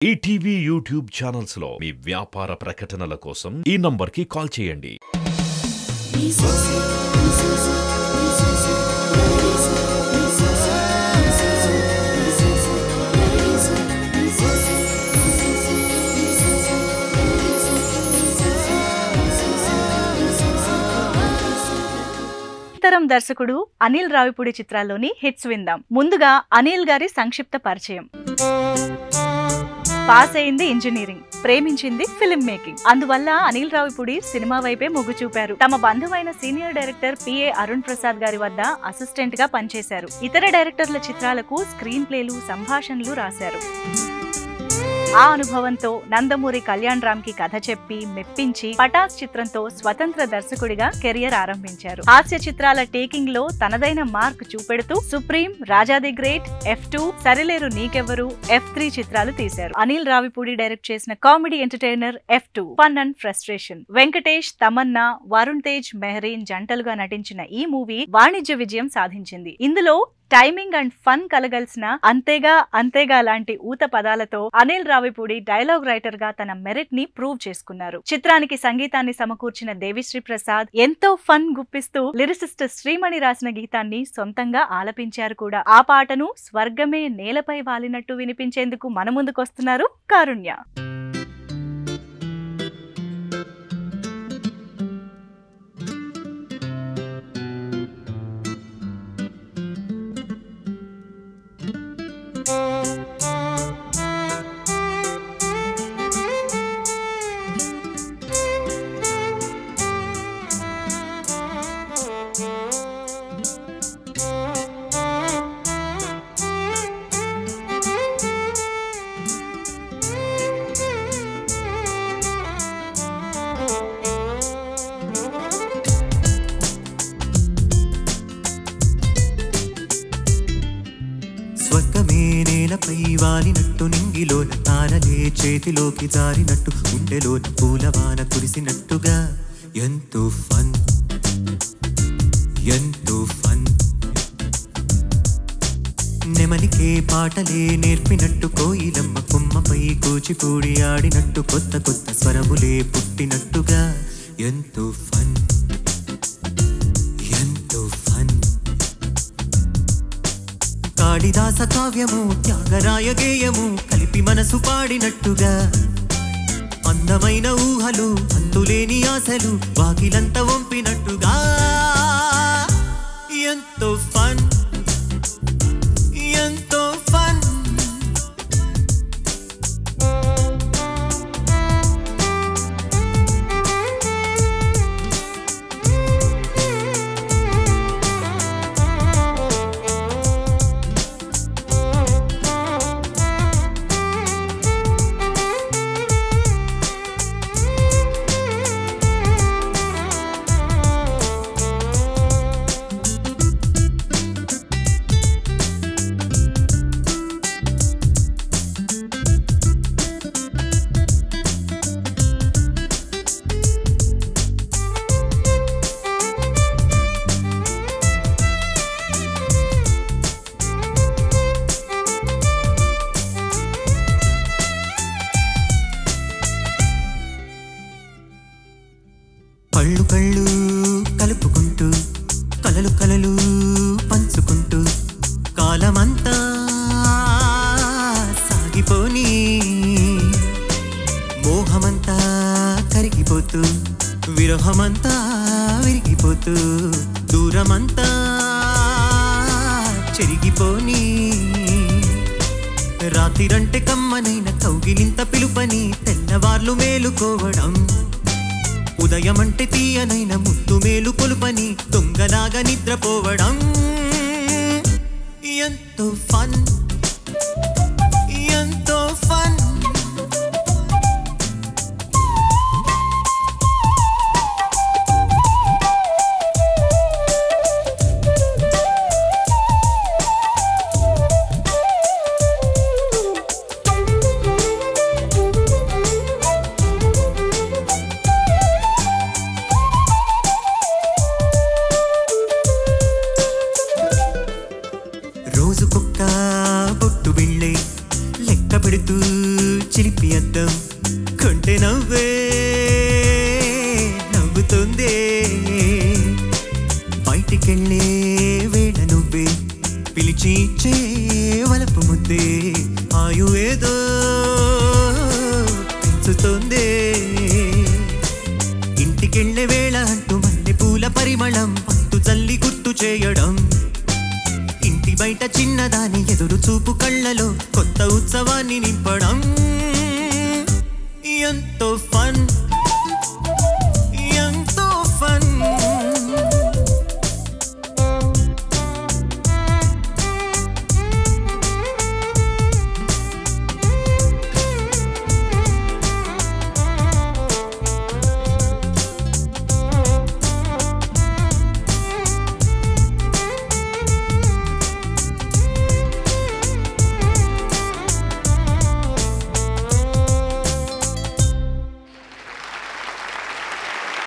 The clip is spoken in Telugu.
ఈటీవీ యూట్యూబ్ ఛానల్స్ లో మీ వ్యాపార ప్రకటనల కోసం ఈ నంబర్కి కాల్ చేయండి. తరం దర్శకుడు అనిల్ రావిపూడి చిత్రాల్లోని హిట్స్ విందాం. ముందుగా అనిల్ గారి సంక్షిప్త పరిచయం. పాస్ అయింది ఇంజనీరింగ్, ప్రేమించింది ఫిల్మ్ మేకింగ్. అందువల్ల అనిల్ రావిపూడి సినిమా వైపే మొగ్గు చూపారు. తమ బంధువైన senior director PA Arun Prasad గారి వద్ద అసిస్టెంట్ గా పనిచేశారు. ఇతర డైరెక్టర్ల చిత్రాలకు స్క్రీన్ ప్లేలు, సంభాషణలు రాశారు. ఆ అనుభవంతో నందమూరి కళ్యాణ్ రామ్ కి కథ చెప్పి మెప్పించి పటాస్ చిత్రంతో స్వతంత్ర దర్శకుడిగా కెరియర్ ఆరంభించారు. హాస్య చిత్రాల టేకింగ్ లో తనదైన మార్క్ చూపెడుతూ Supreme, Raja the Great, F2, Sarileru Neekevvaru, F3 చిత్రాలు తీశారు. అనిల్ రావిపూడి డైరెక్ట్ చేసిన comedy entertainer F2 fun and frustration. Venkatesh, Tamannaah, Varun Tej, Mehreen జంటలుగా నటించిన ఈ మూవీ వాణిజ్య విజయం సాధించింది. ఇందులో టైమింగ్ అండ్ ఫన్ కలగలిసిన అంతేగా లాంటి ఊత పదాలతో అనిల్ రావిపూడి డైలాగ్ రైటర్ గా తన మెరిట్ ని ప్రూవ్ చేసుకున్నారు. చిత్రానికి సంగీతాన్ని సమకూర్చిన దేవిశ్రీ ప్రసాద్ ఎంతో ఫన్ గుప్పిస్తూ లిరిసిస్ట్ శ్రీమణి రాసిన గీతాన్ని సొంతంగా ఆలపించారు కూడా. ఆ పాటను స్వర్గమే నేలపై వాలినట్టు వినిపించేందుకు మన ముందుకొస్తున్నారు కారుణ్య. స్వర్గమే నేలపై వాలినట్టు, నింగిలోన తారలే చేతిలోకి జారినట్టు, గుండెలోన పూలవాన కురిసినట్టుగా ఎంతో ఫన్. నెమలికే పాటలే నేర్పినట్టు, కోయిలమ్మ కొమ్మపై కూచిపూడి ఆడినట్టు, కొత్త కొత్త స్వరములే పుట్టినట్టుగా ఎంతో ఫన్. కాళిదాస కావ్యము, త్యాగరాయ గేయము కలిపి మనసు పాడినట్టుగా, అందమైన ఊహలు, అంతులేని ఆశలు వాకిలంత వంపినట్టుగా ఎంతో ఫన్. కళ్ళు కళ్ళు కలుపుకుంటూ, కలలు పంచుకుంటూ, కాలమంతా సాగిపోని మోహమంతా కరిగిపోతూ, విరహమంతా విరిగిపోతూ, దూరమంతా చెరిగిపోని, రాత్రిరంటే కమ్మనైన కౌగిలింత పిలుపని, తెల్లవార్లు మేలుకోవడం, ఉదయమంటే తీయనైన ముత్తు మేలు కొలుపని, దొంగలాగా నిద్రపోవడం ఎంతో ఫన్. రోజుకొక్క చిలిపి అద్దం కొంటె నవ్వే నవ్వుతుందే బయటికెళ్ళే వేళ నువ్వే పిలిచి ఇచ్చే వలపు ముద్దే ఆయు ఏదో పెంచుతుందే ఇంటికెళ్ళే వేళ అంటూ మల్లె పూల పరిమళం పట్టు చల్లి గుర్తు చేయడం ఇంటి బయట చిన్నదాని ఎదురు చూపు కళ్ళలో కొత్త ఉత్సవాన్ని నింపడం